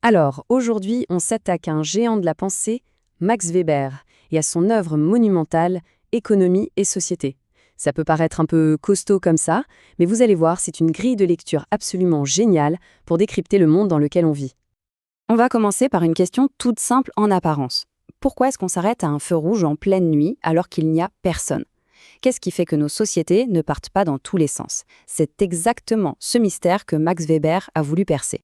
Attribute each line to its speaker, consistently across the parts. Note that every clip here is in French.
Speaker 1: Alors, aujourd'hui, on s'attaque à un géant de la pensée, Max Weber, et à son œuvre monumentale, Économie et société. Ça peut paraître un peu costaud comme ça, mais vous allez voir, c'est une grille de lecture absolument géniale pour décrypter le monde dans lequel on vit. On va commencer par une question toute simple en apparence. Pourquoi est-ce qu'on s'arrête à un feu rouge en pleine nuit alors qu'il n'y a personne? Qu'est-ce qui fait que nos sociétés ne partent pas dans tous les sens? C'est exactement ce mystère que Max Weber a voulu percer.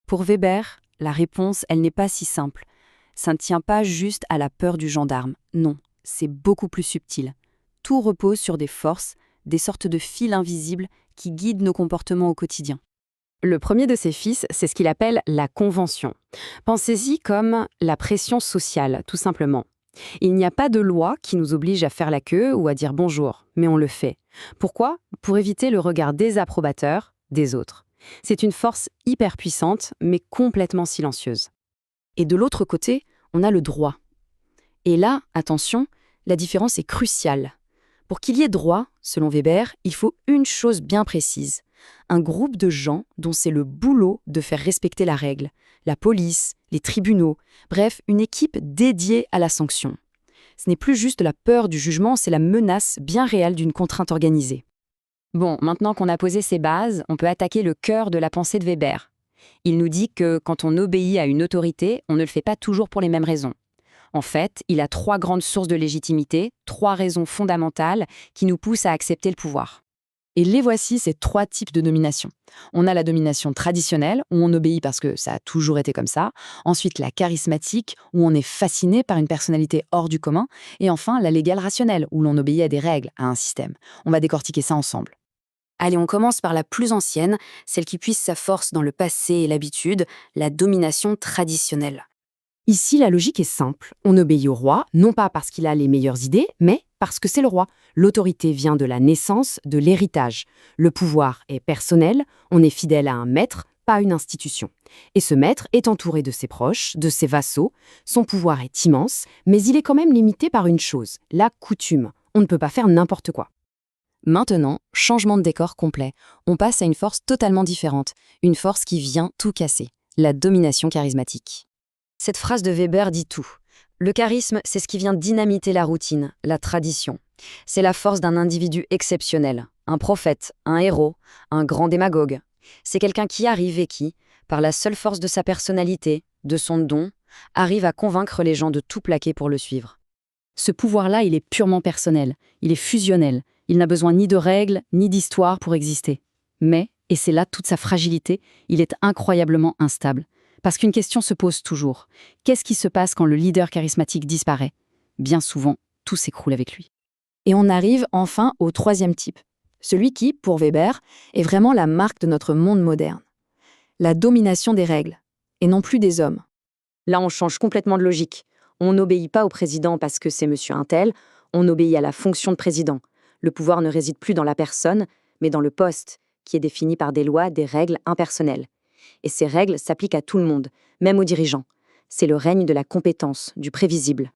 Speaker 1: Pour Weber, la réponse, elle n'est pas si simple. Ça ne tient pas juste à la peur du gendarme. Non, c'est beaucoup plus subtil. Tout repose sur des forces, des sortes de fils invisibles qui guident nos comportements au quotidien. Le premier de ses fils, c'est ce qu'il appelle la convention. Pensez-y comme la pression sociale, tout simplement. Il n'y a pas de loi qui nous oblige à faire la queue ou à dire bonjour, mais on le fait. Pourquoi? Pour éviter le regard désapprobateur des autres. C'est une force hyper puissante, mais complètement silencieuse. Et de l'autre côté, on a le droit. Et là, attention, la différence est cruciale. Pour qu'il y ait droit, selon Weber, il faut une chose bien précise. Un groupe de gens dont c'est le boulot de faire respecter la règle. La police, les tribunaux, bref, une équipe dédiée à la sanction. Ce n'est plus juste la peur du jugement, c'est la menace bien réelle d'une contrainte organisée. Bon, maintenant qu'on a posé ces bases, on peut attaquer le cœur de la pensée de Weber. Il nous dit que quand on obéit à une autorité, on ne le fait pas toujours pour les mêmes raisons. En fait, il a 3 grandes sources de légitimité, 3 raisons fondamentales qui nous poussent à accepter le pouvoir. Et les voici, ces 3 types de domination. On a la domination traditionnelle, où on obéit parce que ça a toujours été comme ça. Ensuite, la charismatique, où on est fasciné par une personnalité hors du commun. Et enfin, la légale rationnelle, où l'on obéit à des règles, à un système. On va décortiquer ça ensemble. Allez, on commence par la plus ancienne, celle qui puise sa force dans le passé et l'habitude, la domination traditionnelle. Ici, la logique est simple. On obéit au roi, non pas parce qu'il a les meilleures idées, mais parce que c'est le roi. L'autorité vient de la naissance, de l'héritage. Le pouvoir est personnel, on est fidèle à un maître, pas une institution. Et ce maître est entouré de ses proches, de ses vassaux. Son pouvoir est immense, mais il est quand même limité par une chose, la coutume. On ne peut pas faire n'importe quoi. Maintenant, changement de décor complet. On passe à une force totalement différente, une force qui vient tout casser, la domination charismatique. Cette phrase de Weber dit tout. Le charisme, c'est ce qui vient dynamiter la routine, la tradition. C'est la force d'un individu exceptionnel, un prophète, un héros, un grand démagogue. C'est quelqu'un qui arrive et qui, par la seule force de sa personnalité, de son don, arrive à convaincre les gens de tout plaquer pour le suivre. Ce pouvoir-là, il est purement personnel, il est fusionnel. Il n'a besoin ni de règles, ni d'histoire pour exister. Mais, et c'est là toute sa fragilité, il est incroyablement instable. Parce qu'une question se pose toujours. Qu'est-ce qui se passe quand le leader charismatique disparaît? Bien souvent, tout s'écroule avec lui. Et on arrive enfin au 3e type. Celui qui, pour Weber, est vraiment la marque de notre monde moderne. La domination des règles, et non plus des hommes. Là, on change complètement de logique. On n'obéit pas au président parce que c'est monsieur untel, on obéit à la fonction de président. Le pouvoir ne réside plus dans la personne, mais dans le poste, qui est défini par des lois, des règles impersonnelles. Et ces règles s'appliquent à tout le monde, même aux dirigeants. C'est le règne de la compétence, du prévisible.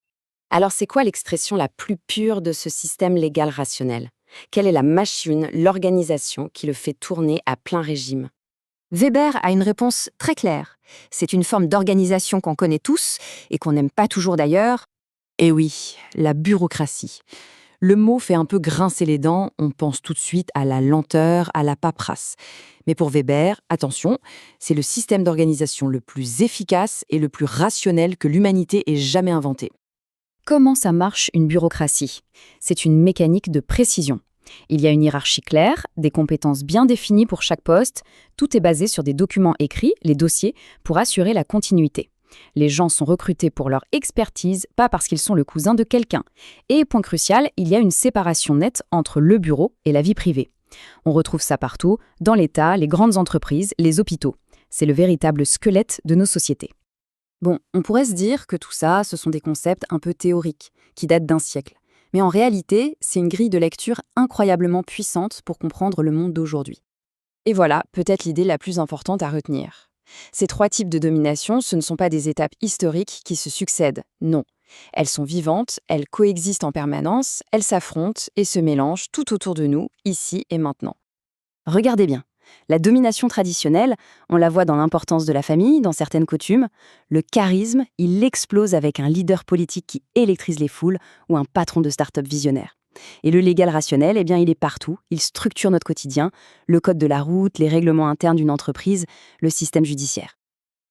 Speaker 1: Alors c'est quoi l'expression la plus pure de ce système légal rationnel? Quelle est la machine, l'organisation qui le fait tourner à plein régime? Weber a une réponse très claire. C'est une forme d'organisation qu'on connaît tous et qu'on n'aime pas toujours d'ailleurs. Eh oui, la bureaucratie. Le mot fait un peu grincer les dents, on pense tout de suite à la lenteur, à la paperasse. Mais pour Weber, attention, c'est le système d'organisation le plus efficace et le plus rationnel que l'humanité ait jamais inventé. Comment ça marche une bureaucratie? C'est une mécanique de précision. Il y a une hiérarchie claire, des compétences bien définies pour chaque poste, tout est basé sur des documents écrits, les dossiers, pour assurer la continuité. Les gens sont recrutés pour leur expertise, pas parce qu'ils sont le cousin de quelqu'un. Et, point crucial, il y a une séparation nette entre le bureau et la vie privée. On retrouve ça partout, dans l'État, les grandes entreprises, les hôpitaux. C'est le véritable squelette de nos sociétés. Bon, on pourrait se dire que tout ça, ce sont des concepts un peu théoriques, qui datent d'un siècle. Mais en réalité, c'est une grille de lecture incroyablement puissante pour comprendre le monde d'aujourd'hui. Et voilà, peut-être l'idée la plus importante à retenir. Ces 3 types de domination, ce ne sont pas des étapes historiques qui se succèdent, non. Elles sont vivantes, elles coexistent en permanence, elles s'affrontent et se mélangent tout autour de nous, ici et maintenant. Regardez bien, La domination traditionnelle, on la voit dans l'importance de la famille, dans certaines coutumes. Le charisme, il explose avec un leader politique qui électrise les foules ou un patron de start-up visionnaire. Et le légal rationnel, eh bien, il est partout, il structure notre quotidien, le code de la route, les règlements internes d'une entreprise, le système judiciaire.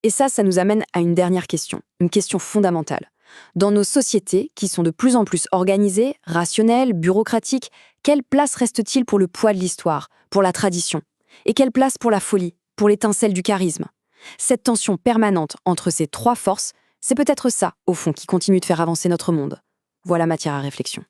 Speaker 1: Et ça nous amène à une dernière question, une question fondamentale. Dans nos sociétés, qui sont de plus en plus organisées, rationnelles, bureaucratiques, quelle place reste-t-il pour le poids de l'histoire, pour la tradition? Et quelle place pour la folie, pour l'étincelle du charisme? Cette tension permanente entre ces trois forces, c'est peut-être ça, au fond, qui continue de faire avancer notre monde. Voilà matière à réflexion.